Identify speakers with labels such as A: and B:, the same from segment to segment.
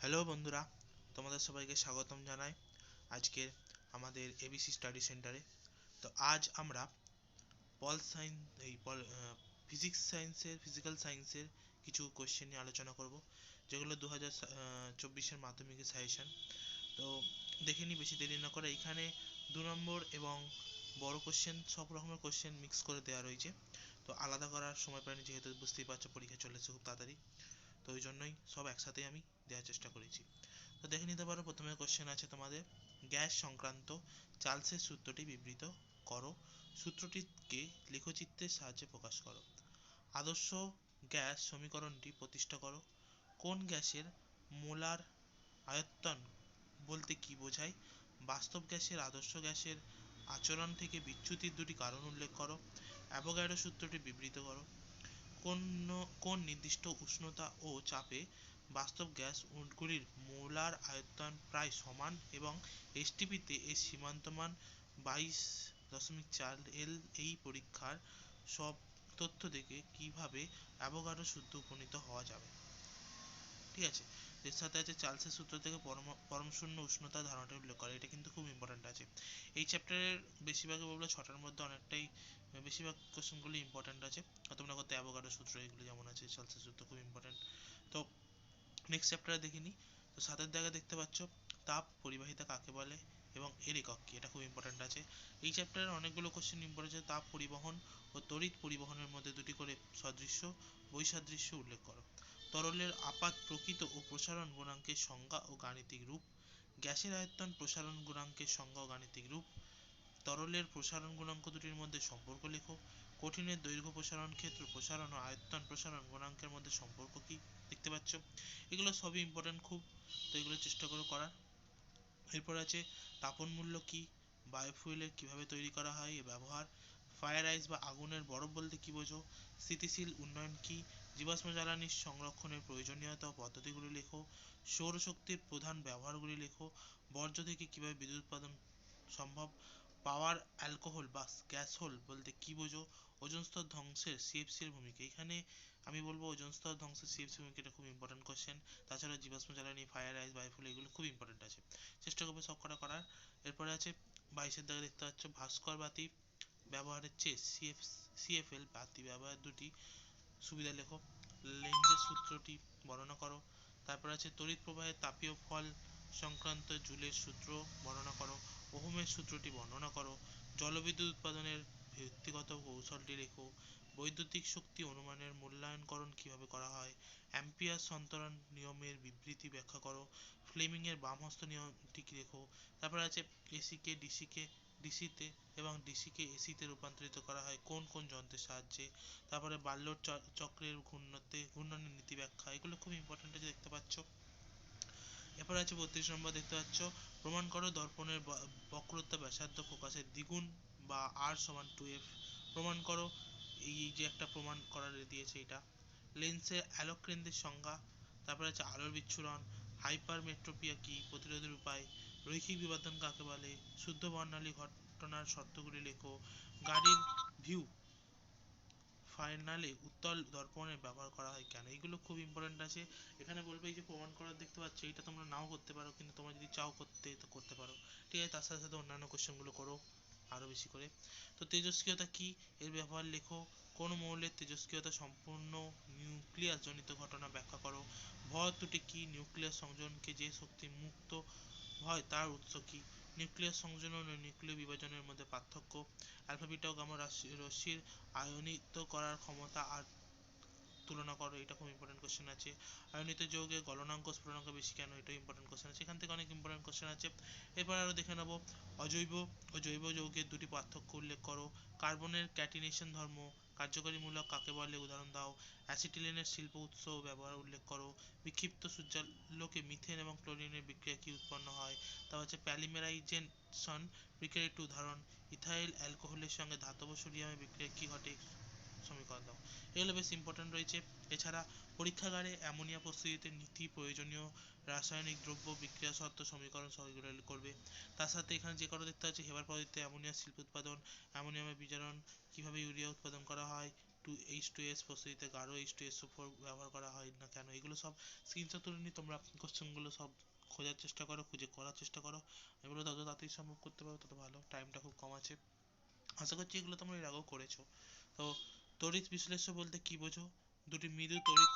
A: Hello বন্ধুরা, তোমাদের সবাইকে স্বাগতম জানাই আজকের আমাদের এবিসি স্টাডি সেন্টারে। তো আজ আমরা পল সায়েন্স এই ফিজিক্যাল সায়েন্সের কিছু কোশ্চেন নিয়ে আলোচনা করব, যেগুলো 2024-এর মাধ্যমিকের সাজেশন। তো দেখে নিই বেশি দেরি না করে। এখানে 2 নম্বর এবং বড় কোশ্চেন, সব রকমের কোশ্চেন মিক্স করে দেওয়া রয়েছে। তো আলাদা করার সময় পাইনি, যেহেতু বুঝতেই পারছো পরীক্ষা চলে এসেছে খুব তাড়াতাড়ি। তো ওই জন্যই সব একসাথেই আমি দেওয়ার চেষ্টা করেছি। তো দেখে নিতে পারো, প্রথমে কোশ্চেন আছে তোমাদের, গ্যাস সংক্রান্ত চার্লসের সূত্রটি বিবৃত করো। সূত্রটিকে লেখচিত্রের সাহায্যে প্রকাশ করো। আদর্শ গ্যাস সমীকরণটি প্রতিষ্ঠা করো। কোন গ্যাসের মোলার আয়তন বলতে কি বোঝায়? বাস্তব গ্যাসের আদর্শ গ্যাসের আচরণ থেকে বিচ্যুতির দুটি কারণ উল্লেখ করো। অ্যাভোগাড্রো সূত্রটি বিবৃত করো। কোন কোন নির্দিষ্ট উষ্ণতা ও চাপে বাস্তব গ্যাসগুলির মোলার আয়তন প্রায় সমান এবং এসটিপিতে এর সীমান্ত মান 22.4 এল। এই পরীক্ষার সব তথ্য থেকে কিভাবে অ্যাভোগাড্রো সূত্র উপনীত হওয়া যাবে? ঠিক আছে। এর সাথে আছে চার্লসের সূত্র থেকে পরমশূন্য উষ্ণতা ধারণাটি উল্লেখ করে। এটা কিন্তু খুব ইম্পর্টেন্ট আছে এই চ্যাপ্টারের। বেশিরভাগই বলবো 6টার মধ্যে অনেকটাই, বেশিরভাগ কোশ্চেনগুলি ইম্পর্টেন্ট আছে। তোমরা করতে অ্যাভোগাড্রো সূত্র এগুলো যেমন আছে, চার্লসের সূত্র খুব ইম্পর্টেন্ট। তো নেক্সট চ্যাপ্টারে দেখিনি। তো 7-এর দাগে দেখতে পাচ্ছ, তাপ পরিবাহিতা কাকে বলে এবং এর একক কি? এটা খুব ইম্পর্টেন্ট আছে। এই চ্যাপ্টারের অনেকগুলো কোশ্চেন ইম্পর্টেন্ট আছে। তাপ পরিবহন ও তড়িৎ পরিবহনের মধ্যে দুটি করে সদৃশ্য বৈসাদৃশ্য উল্লেখ করো। তরলের আপাত প্রকৃত ও প্রসারণ গুণাঙ্কের সংজ্ঞা ও গাণিতিক রূপ। গ্যাসের আয়তন প্রসারণ গুণাঙ্কের সংজ্ঞা ও গাণিতিক রূপ। তরলের প্রসারণ গুণাঙ্ক দুটির মধ্যে সম্পর্ক লেখো। কঠিনের দৈর্ঘ্য প্রসারণ ক্ষেত্র প্রসারণ ও আয়তন প্রসারণ গুণাঙ্কের মধ্যে সম্পর্ক কি? দেখতে পাচ্ছ, এগুলো সবই ইম্পর্টেন্ট খুব। তো এগুলো চেষ্টা করো করার। এরপর আছে তাপন মূল্য কি, বায়োফুয়েলের কিভাবে তৈরি করা হয়, এর ব্যবহার, ফায়ার আইস বা আগুনের বরফ বলতে কি বোঝো, স্থিতিশীল উন্নয়ন কি, জীবাশ্ম জ্বালানি সংরক্ষণের প্রয়োজনীয়তা ও পদ্ধতিগুলি লেখো, সৌরশক্তির প্রধান ব্যবহারগুলি লেখো, বর্জ্য থেকে কিভাবে বিদ্যুৎ উৎপাদন সম্ভব, পাওয়ার অ্যালকোহল বা গ্যাস হোল বলতে কি বোঝো, ওজোন স্তর ধ্বংসের সিএফসি এর ভূমিকা। এখানে আমি বলবো ওজোন স্তর ধ্বংসের সিএফসি ভূমিকা, এটা খুব ইম্পর্টেন্ট কোশ্চেন। তাছাড়া জীবাশ্ম জ্বালানি, ফায়ার আইস, বায়োফুয়েল এগুলো খুব ইম্পর্টেন্ট আছে, চেষ্টা করবে সব কটা করার। এরপরে আছে 22-এর দাগে দেখতে পাচ্ছ, ভাস্কর বাতি ব্যবহারের চেয়ে সিএফএল বাতি ব্যবহার দুটি সুবিধা লেখো। লেন্জের সূত্রটি বর্ণনা করো। তারপর আছে তড়িৎ প্রবাহের তাপীয় ফল সংক্রান্ত জুলের সূত্র বর্ণনা করো। ওহমের সূত্রটি বর্ণনা করো। জলবিদ্যুৎ উৎপাদনের ভিত্তিগত কৌশলটি লেখো। বৈদ্যুতিক শক্তি অনুমানের মূল্যায়নকরণ কিভাবে করা হয়। অ্যাম্পিয়ার সন্তরণ নিয়মের বিবৃতি ব্যাখ্যা করো। ফ্লেমিং এর বামহস্ত নিয়মটি লেখো। তারপর আছে এসিকে ডিসিতে এবং ডিসিকে এসিতে রূপান্তরিত করা হয় কোন কোন যন্ত্রের সাহায্যে। তারপরে বার্লোর চক্রের ঘূর্ণনের নীতি ব্যাখ্যা, এগুলো খুব ইম্পর্টেন্ট আছে, দেখতে পাচ্ছ। এরপর আছে 32 নম্বর দেখতে পাচ্ছ, প্রমাণ করো দর্পণের বক্রতা ব্যাসার্ধ ফোকাসের দ্বিগুণ বা আর সমান 2f। প্রমাণ করো, এই যে একটা প্রমাণ করার দিয়েছে এটা। লেন্সের আলোক কেন্দ্রের সংজ্ঞা। তারপর আছে আলোর বিচ্ছুরণ, হাইপারমেট্রোপিয়া কি, প্রতিরোধের উপায়, রৈখিক বিবর্ধন কাকে বলে, শুদ্ধ বর্ণালী ঘটনার শর্তগুলি লেখো। গাড়ির ভিউ ফাইনালে উত্তল দর্পণের ব্যবহার করা হয় কেন? এইগুলো খুব ইম্পর্টেন্ট আছে। এখানে বলবে এই যে প্রমাণ করার দেখতে পাচ্ছ, এটা তোমরা নাও করতে পারো, কিন্তু তোমরা যদি চাও করতে তো করতে পারো। ঠিক আছে, তার সাথে সাথে অন্যান্য কোশ্চেনগুলো করো আরো বেশি করে। তো তেজস্ক্রিয়তা কি, এর ব্যবহার লেখো। কোন মৌলের তেজস্ক্রিয়তা সম্পূর্ণ নিউক্লিয়াস জনিত ঘটনা ব্যাখ্যা করো। ভর ত্রুটি কি, নিউক্লিয়াস সংযোজনকে যে শক্তি মুক্ত হয় তার উৎস কি, নিউক্লিয়াস সংযোজন ও নিউক্লিয় বিভাজনের মধ্যে পার্থক্য, অ্যালফা বিটা ও গামা রশ্মির আয়নিত করার ক্ষমতা আর তুলনা করো, এটা খুব ইম্পর্টেন্ট কোশ্চেন আছে। আয়নিত যৌগে গলনাঙ্ক স্ফুটনাঙ্ক বেশি কেন, এটা ইম্পর্টেন্ট কোশ্চেন আছে, এখান থেকে অনেক ইম্পর্টেন্ট কোশ্চেন আছে। এরপর আরো দেখে নেব, অজৈব ও জৈব যৌগের দুটি পার্থক্য উল্লেখ করো। কার্বনের ক্যাটিনেশন ধর্ম, কার্যকরী মূলক কাকে বলে, উদাহরণ দাও। অ্যাসিটিলিনের শিল্প উৎস ও ব্যবহার উল্লেখ করো। বিক্ষিপ্ত সূর্যালোকে মিথেন এবং ক্লোরিনের বিক্রিয়া কি উৎপন্ন হয়। তা হচ্ছে পলিমেরাইজেশন বিক্রিয়ার একটি উদাহরণ। ইথাইল অ্যালকোহলের সঙ্গে ধাতব সোডিয়ামের বিক্রিয়া কি ঘটে, সমীকরণ দাও। এগুলো বেশ ইম্পর্টেন্ট রয়েছে। এছাড়া পরীক্ষাগারে অ্যামোনিয়া প্রস্তুতিতে নীতি, প্রয়োজনীয় রাসায়নিক দ্রব্য, বিক্রিয়া শর্ত, সমীকরণ সহ এগুলো করবে। তার সাথে এখানে যে কটা দেখতে পাচ্ছি, হেবার পদ্ধতিতে অ্যামোনিয়া শিল্প উৎপাদন, অ্যামোনিয়ামের বিজারণ, কিভাবে ইউরিয়া উৎপাদন করা হয়, H2S পদ্ধতিতে গাঢ় H2SO4 ব্যবহার করা হয় না কেন, এগুলো সব স্ক্রিনশট তুলে নিয়ে তোমরা কোশ্চেনগুলো সব খোঁজার চেষ্টা করো, খুঁজে করার চেষ্টা করো। এগুলো যত তাড়াতাড়ি সম্ভব করতে পারো তত ভালো, টাইমটা খুব কম আছে। আশা করছি এগুলো তোমরা এর আগেও করেছো। তো তড়িৎ বিশ্লেষ্য বলতে কি বোঝো? দুটি মৃদু তড়িৎ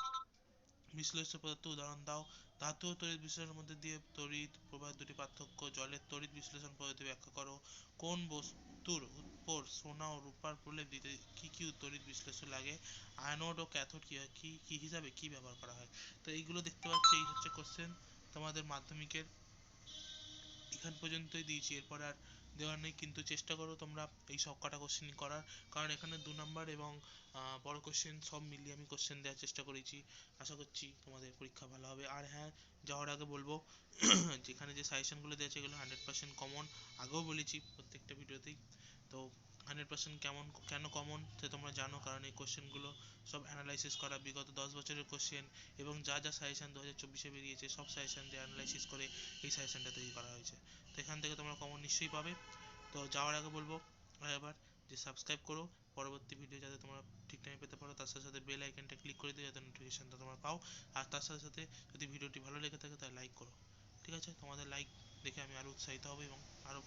A: বিশ্লেষ্য পদার্থ উদাহরণ দাও। ধাতু ও তড়িৎ বিশ্লেষণের মধ্যে দিয়ে তড়িৎ প্রবাহের দুটি পার্থক্য। জলের তড়িৎ বিশ্লেষণ পদ্ধতি ব্যাখ্যা করো। কোন বস্তুর উপর সোনা ও রূপার প্রলেপ দিতে কি কি তড়িৎ বিশ্লেষ্য লাগে। অ্যানোড ও ক্যাথোড কি হিসাবে কি ব্যবহার করা হয়। তো এইগুলো দেখতে পাচ্ছি, এই হচ্ছে কোশ্চেন তোমাদের মাধ্যমিকের। এখান পর্যন্তই দিয়েছি, এরপর আর দেওয়ার নেই, কিন্তু চেষ্টা করো তোমরা এই সব কটা কোশ্চেন করার, কারণ এখানে 2 নম্বর এবং বড় কোশ্চেন সব মিলিয়ে আমি কোশ্চেন দেওয়ার চেষ্টা করেছি। আশা করছি তোমাদের পরীক্ষা ভালো হবে। আর হ্যাঁ, যাওয়ার আগে বলবো যেখানে যে সাজেশনগুলো দিয়েছে এগুলো 100% কমন, আগেও বলেছি প্রত্যেকটা ভিডিওতেই। তো 100% কেন কমন সে তোমরা জানো, কারণ এই কোশ্চেনগুলো সব অ্যানালাইসিস করা বিগত 10 বছরের কোশ্চেন, এবং যা যা সাজেশন 2024-এ বেরিয়েছে সব সাজেশন দিয়ে অ্যানালাইসিস করে এই সাজেশনটা তৈরি করা হয়েছে। তো এখান থেকে তোমরা কমন নিশ্চয়ই পাবে। তো যাওয়ার আগে বলবো আরেকবার যে সাবস্ক্রাইব করো, পরবর্তী ভিডিও যাতে তোমরা ঠিক টাইমে পেতে পারো, তার সাথে সাথে বেল আইকনটা ক্লিক করে দিও যাতে নোটিফিকেশনটা তোমরা পাও। আর তার সাথে সাথে যদি ভিডিওটি ভালো লেগে থাকে তাহলে লাইক করো। ঠিক আছে, তোমাদের লাইক দেখে আমি আরও উৎসাহিত হব এবং আরও